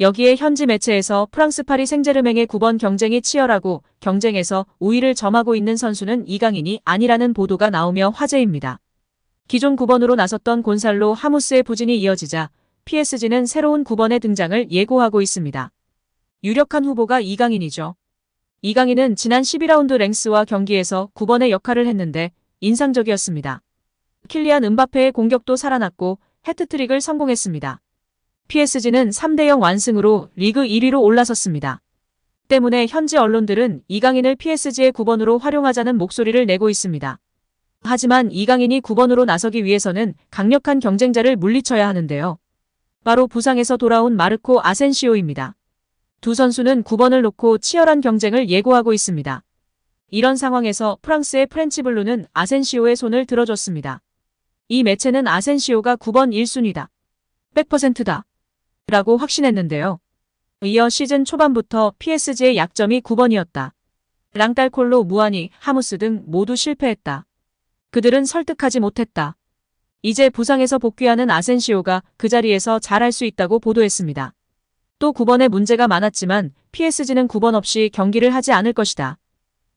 여기에 현지 매체에서 프랑스 파리 생제르맹의 9번 경쟁이 치열하고 경쟁에서 우위를 점하고 있는 선수는 이강인이 아니라는 보도가 나오며 화제입니다. 기존 9번으로 나섰던 곤살로 하무스의 부진이 이어지자 PSG는 새로운 9번의 등장을 예고하고 있습니다. 유력한 후보가 이강인이죠. 이강인은 지난 12라운드 랭스와 경기에서 9번의 역할을 했는데 인상적이었습니다. 킬리안 음바페의 공격도 살아났고 해트트릭을 성공했습니다. PSG는 3대0 완승으로 리그 1위로 올라섰습니다. 때문에 현지 언론들은 이강인을 PSG의 9번으로 활용하자는 목소리를 내고 있습니다. 하지만 이강인이 9번으로 나서기 위해서는 강력한 경쟁자를 물리쳐야 하는데요. 바로 부상에서 돌아온 마르코 아센시오입니다. 두 선수는 9번을 놓고 치열한 경쟁을 예고하고 있습니다. 이런 상황에서 프랑스의 프렌치블루는 아센시오의 손을 들어줬습니다. 이 매체는 아센시오가 9번 1순위다. 100%다. 라고 확신했는데요. 이어 시즌 초반부터 PSG의 약점이 9번이었다. 랑달콜로, 무아니, 하무스 등 모두 실패했다. 그들은 설득하지 못했다. 이제 부상에서 복귀하는 아센시오가 그 자리에서 잘할 수 있다고 보도했습니다. 또 9번에 문제가 많았지만 PSG는 9번 없이 경기를 하지 않을 것이다.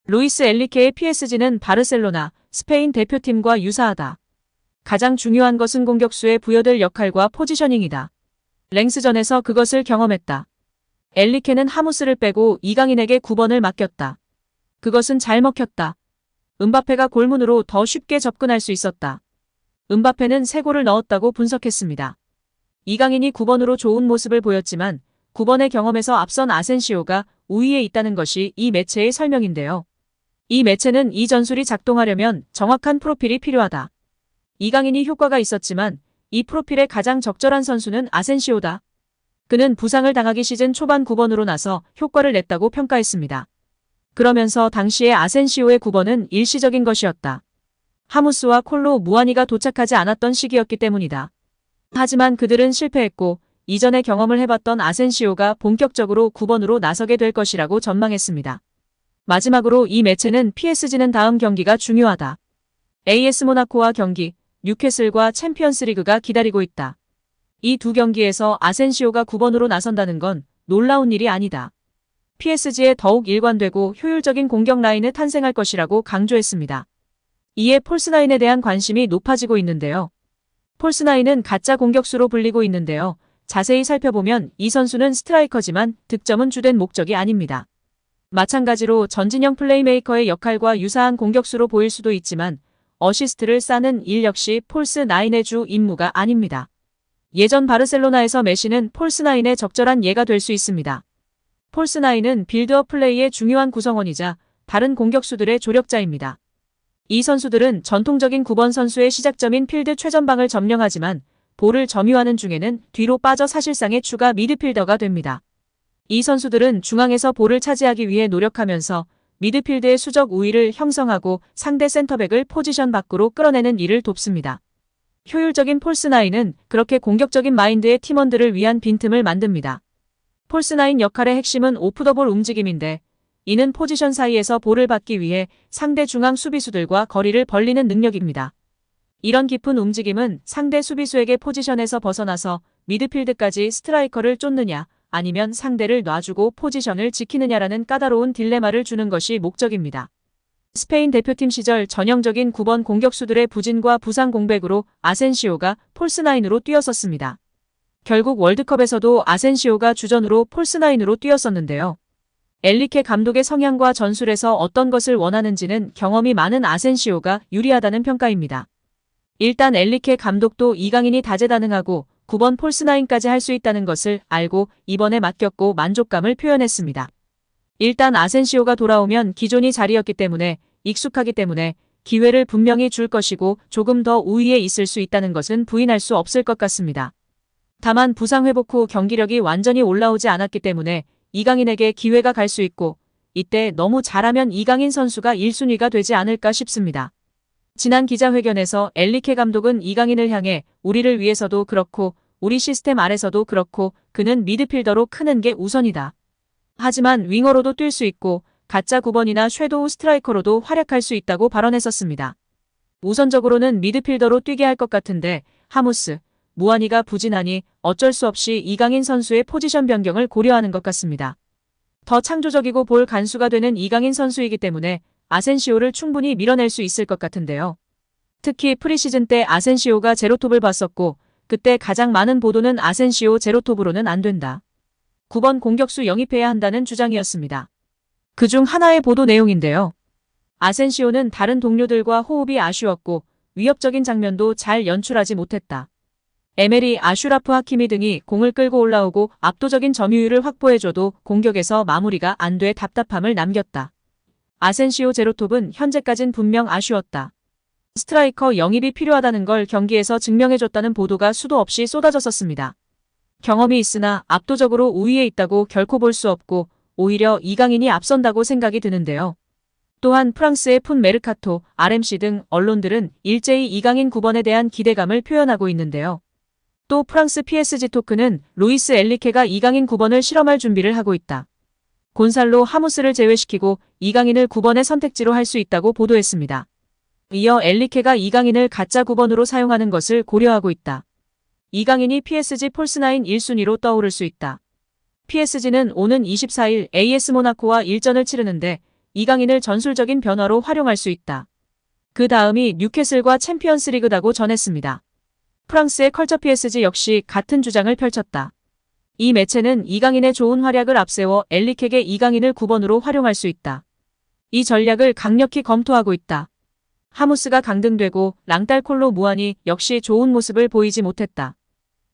루이스 엘리케의 PSG는 바르셀로나, 스페인 대표팀과 유사하다. 가장 중요한 것은 공격수에 부여될 역할과 포지셔닝이다. 랭스전에서 그것을 경험했다. 엘리케는 하무스를 빼고 이강인에게 9번을 맡겼다. 그것은 잘 먹혔다. 음바페가 골문으로 더 쉽게 접근할 수 있었다. 음바페는 3골을 넣었다고 분석했습니다. 이강인이 9번으로 좋은 모습을 보였지만 9번의 경험에서 앞선 아센시오가 우위에 있다는 것이 이 매체의 설명인데요. 이 매체는 이 전술이 작동하려면 정확한 프로필이 필요하다. 이강인이 효과가 있었지만 이 프로필에 가장 적절한 선수는 아센시오다. 그는 부상을 당하기 시즌 초반 9번으로 나서 효과를 냈다고 평가했습니다. 그러면서 당시의 아센시오의 9번은 일시적인 것이었다. 하무스와 콜로, 무아니가 도착하지 않았던 시기였기 때문이다. 하지만 그들은 실패했고 이전에 경험을 해봤던 아센시오가 본격적으로 9번으로 나서게 될 것이라고 전망했습니다. 마지막으로 이 매체는 PSG는 다음 경기가 중요하다. AS 모나코와 경기, 뉴캐슬과 챔피언스리그가 기다리고 있다. 이 두 경기에서 아센시오가 9번으로 나선다는 건 놀라운 일이 아니다. PSG에 더욱 일관되고 효율적인 공격 라인을 탄생할 것이라고 강조했습니다. 이에 폴스나인에 대한 관심이 높아지고 있는데요. 폴스나인은 가짜 공격수로 불리고 있는데요. 자세히 살펴보면 이 선수는 스트라이커지만 득점은 주된 목적이 아닙니다. 마찬가지로 전진형 플레이메이커의 역할과 유사한 공격수로 보일 수도 있지만 어시스트를 쌓는 일 역시 폴스나인의 주 임무가 아닙니다. 예전 바르셀로나에서 메시는 폴스나인의 적절한 예가 될 수 있습니다. 폴스나인은 빌드업 플레이의 중요한 구성원이자 다른 공격수들의 조력자입니다. 이 선수들은 전통적인 9번 선수의 시작점인 필드 최전방을 점령하지만 볼을 점유하는 중에는 뒤로 빠져 사실상의 추가 미드필더가 됩니다. 이 선수들은 중앙에서 볼을 차지하기 위해 노력하면서 미드필드의 수적 우위를 형성하고 상대 센터백을 포지션 밖으로 끌어내는 일을 돕습니다. 효율적인 폴스나인은 그렇게 공격적인 마인드의 팀원들을 위한 빈틈을 만듭니다. 폴스나인 역할의 핵심은 오프더볼 움직임인데 이는 포지션 사이에서 볼을 받기 위해 상대 중앙 수비수들과 거리를 벌리는 능력입니다. 이런 깊은 움직임은 상대 수비수에게 포지션에서 벗어나서 미드필드까지 스트라이커를 쫓느냐 아니면 상대를 놔주고 포지션을 지키느냐라는 까다로운 딜레마를 주는 것이 목적입니다. 스페인 대표팀 시절 전형적인 9번 공격수들의 부진과 부상 공백으로 아센시오가 폴스나인으로 뛰었었습니다. 결국 월드컵에서도 아센시오가 주전으로 폴스나인으로 뛰었었는데요. 엘리케 감독의 성향과 전술에서 어떤 것을 원하는지는 경험이 많은 아센시오가 유리하다는 평가입니다. 일단 엘리케 감독도 이강인이 다재다능하고 9번 폴스나인까지 할 수 있다는 것을 알고 이번에 맡겼고 만족감을 표현했습니다. 일단 아센시오가 돌아오면 기존이 자리였기 때문에 익숙하기 때문에 기회를 분명히 줄 것이고 조금 더 우위에 있을 수 있다는 것은 부인할 수 없을 것 같습니다. 다만 부상 회복 후 경기력이 완전히 올라오지 않았기 때문에 이강인에게 기회가 갈 수 있고 이때 너무 잘하면 이강인 선수가 1순위가 되지 않을까 싶습니다. 지난 기자회견에서 엘리케 감독은 이강인을 향해 우리를 위해서도 그렇고 우리 시스템 아래서도 그렇고 그는 미드필더로 크는 게 우선이다. 하지만 윙어로도 뛸 수 있고 가짜 9번이나 섀도우 스트라이커로도 활약할 수 있다고 발언했었습니다. 우선적으로는 미드필더로 뛰게 할 것 같은데 하무스, 무한이가 부진하니 어쩔 수 없이 이강인 선수의 포지션 변경을 고려하는 것 같습니다. 더 창조적이고 볼 간수가 되는 이강인 선수이기 때문에 아센시오를 충분히 밀어낼 수 있을 것 같은데요. 특히 프리시즌 때 아센시오가 제로톱을 봤었고 그때 가장 많은 보도는 아센시오 제로톱으로는 안 된다. 9번 공격수 영입해야 한다는 주장이었습니다. 그중 하나의 보도 내용인데요. 아센시오는 다른 동료들과 호흡이 아쉬웠고 위협적인 장면도 잘 연출하지 못했다. 에메리, 아슈라프 하키미 등이 공을 끌고 올라오고 압도적인 점유율을 확보해줘도 공격에서 마무리가 안 돼 답답함을 남겼다. 아센시오 제로톱은 현재까진 분명 아쉬웠다. 스트라이커 영입이 필요하다는 걸 경기에서 증명해줬다는 보도가 수도 없이 쏟아졌었습니다. 경험이 있으나 압도적으로 우위에 있다고 결코 볼 수 없고 오히려 이강인이 앞선다고 생각이 드는데요. 또한 프랑스의 푼 메르카토, RMC 등 언론들은 일제히 이강인 9번에 대한 기대감을 표현하고 있는데요. 또 프랑스 PSG 토크는 루이스 엘리케가 이강인 9번을 실험할 준비를 하고 있다. 곤살로 하무스를 제외시키고 이강인을 9번의 선택지로 할 수 있다고 보도했습니다. 이어 엘리케가 이강인을 가짜 9번으로 사용하는 것을 고려하고 있다. 이강인이 PSG 폴스나인 1순위로 떠오를 수 있다. PSG는 오는 24일 AS 모나코와 일전을 치르는데 이강인을 전술적인 변화로 활용할 수 있다. 그 다음이 뉴캐슬과 챔피언스리그다고 전했습니다. 프랑스의 컬처 PSG 역시 같은 주장을 펼쳤다. 이 매체는 이강인의 좋은 활약을 앞세워 엘리케게 이강인을 9번으로 활용할 수 있다. 이 전략을 강력히 검토하고 있다. 하무스가 강등되고 랑달콜로 무한이 역시 좋은 모습을 보이지 못했다.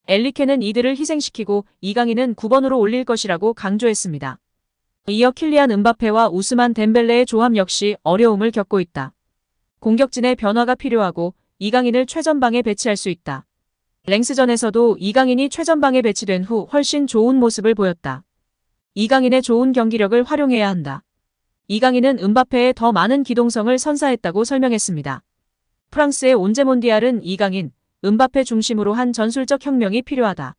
엘리케는 이들을 희생시키고 이강인은 9번으로 올릴 것이라고 강조했습니다. 이어 킬리안 은바페와 우스만 덴벨레의 조합 역시 어려움을 겪고 있다. 공격진의 변화가 필요하고 이강인을 최전방에 배치할 수 있다. 랭스전에서도 이강인이 최전방에 배치된 후 훨씬 좋은 모습을 보였다. 이강인의 좋은 경기력을 활용해야 한다. 이강인은 은바페에 더 많은 기동성을 선사했다고 설명했습니다. 프랑스의 온제몬디알은 이강인, 은바페 중심으로 한 전술적 혁명이 필요하다.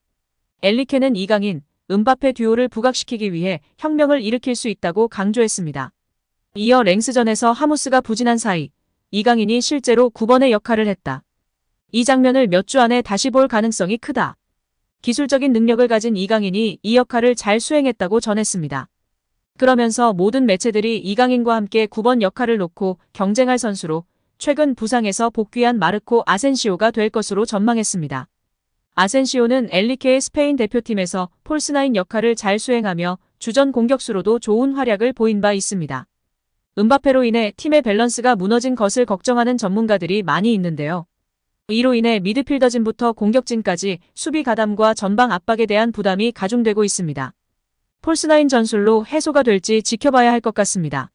엘리케는 이강인, 은바페 듀오를 부각시키기 위해 혁명을 일으킬 수 있다고 강조했습니다. 이어 랭스전에서 하무스가 부진한 사이 이강인이 실제로 9번의 역할을 했다. 이 장면을 몇 주 안에 다시 볼 가능성이 크다. 기술적인 능력을 가진 이강인이 이 역할을 잘 수행했다고 전했습니다. 그러면서 모든 매체들이 이강인과 함께 9번 역할을 놓고 경쟁할 선수로 최근 부상에서 복귀한 마르코 아센시오가 될 것으로 전망했습니다. 아센시오는 엘리케의 스페인 대표팀에서 폴스나인 역할을 잘 수행하며 주전 공격수로도 좋은 활약을 보인 바 있습니다. 은바페로 인해 팀의 밸런스가 무너진 것을 걱정하는 전문가들이 많이 있는데요. 이로 인해 미드필더진부터 공격진까지 수비 가담과 전방 압박에 대한 부담이 가중되고 있습니다. 폴스나인 전술로 해소가 될지 지켜봐야 할 것 같습니다.